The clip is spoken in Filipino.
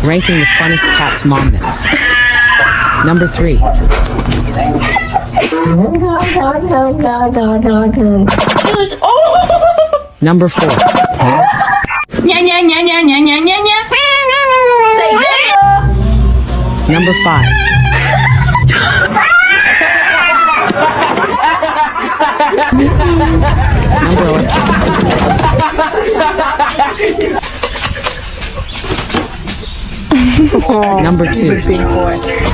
Ranking the funnest cats moments. Number 3. Number 4. Nya nya nya nya nya nya nya nya. Say hello. Number 5. Number 6. Number 2.